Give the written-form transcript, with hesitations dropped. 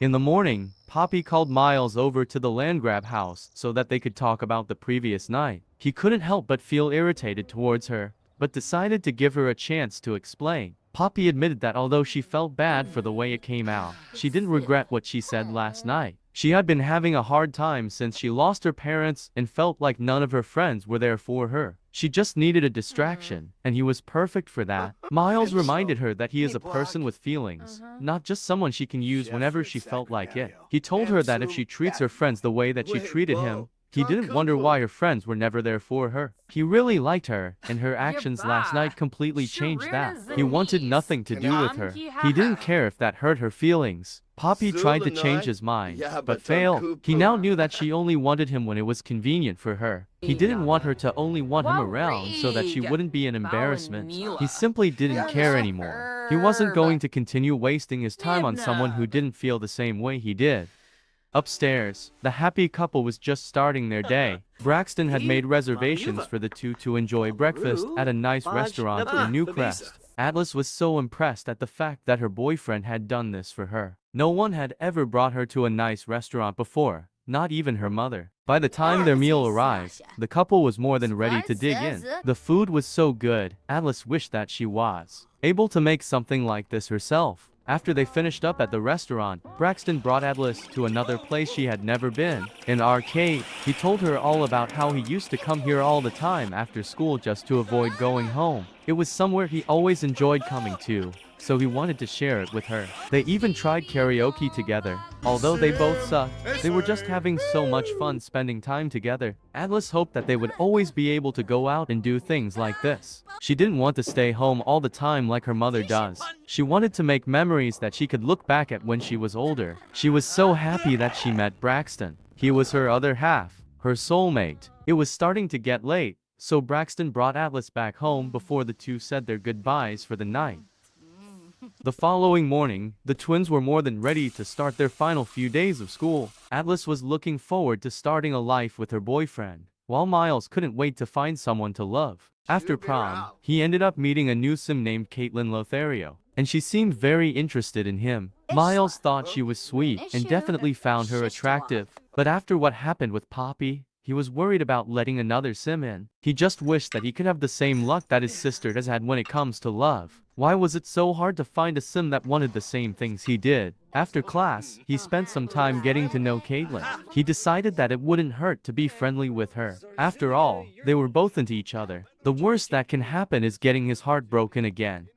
In the morning, Poppy called Miles over to the Landgraab house so that they could talk about the previous night. He couldn't help but feel irritated towards her, but decided to give her a chance to explain. Poppy admitted that although she felt bad for the way it came out, she didn't regret what she said last night. She had been having a hard time since she lost her parents and felt like none of her friends were there for her. She just needed a distraction, and he was perfect for that. Miles reminded her that he is a person with feelings, not just someone she can use whenever she felt like it. He told her that if she treats her friends the way that she treated him, he didn't wonder why her friends were never there for her. He really liked her, and her actions last night completely changed that. He wanted nothing to do with her. He didn't care if that hurt her feelings. Poppy tried to change his mind, but failed. He now knew that she only wanted him when it was convenient for her. He didn't want her to only want him around so that she wouldn't be an embarrassment. He simply didn't care anymore. He wasn't going to continue wasting his time on someone who didn't feel the same way he did. Upstairs, the happy couple was just starting their day. Braxton had made reservations for the two to enjoy breakfast at a nice restaurant in Newcrest. Atlas was so impressed at the fact that her boyfriend had done this for her. No one had ever brought her to a nice restaurant before, not even her mother. By the time their meal arrived, the couple was more than ready to dig in. The food was so good, Atlas wished that she was able to make something like this herself. After they finished up at the restaurant, Braxton brought Atlas to another place she had never been, an arcade. He told her all about how he used to come here all the time after school just to avoid going home. It was somewhere he always enjoyed coming to, so he wanted to share it with her. They even tried karaoke together. Although they both sucked, they were just having so much fun spending time together. Atlas hoped that they would always be able to go out and do things like this. She didn't want to stay home all the time like her mother does. She wanted to make memories that she could look back at when she was older. She was so happy that she met Braxton. He was her other half, her soulmate. It was starting to get late, so Braxton brought Atlas back home before the two said their goodbyes for the night. The following morning, the twins were more than ready to start their final few days of school. Atlas was looking forward to starting a life with her boyfriend, while Miles couldn't wait to find someone to love. After prom, he ended up meeting a new sim named Caitlin Lothario, and she seemed very interested in him. Miles thought she was sweet and definitely found her attractive, but after what happened with Poppy, he was worried about letting another sim in. He just wished that he could have the same luck that his sister has had when it comes to love. Why was it so hard to find a sim that wanted the same things he did? After class, he spent some time getting to know Caitlin. He decided that it wouldn't hurt to be friendly with her. After all, they were both into each other. The worst that can happen is getting his heart broken again.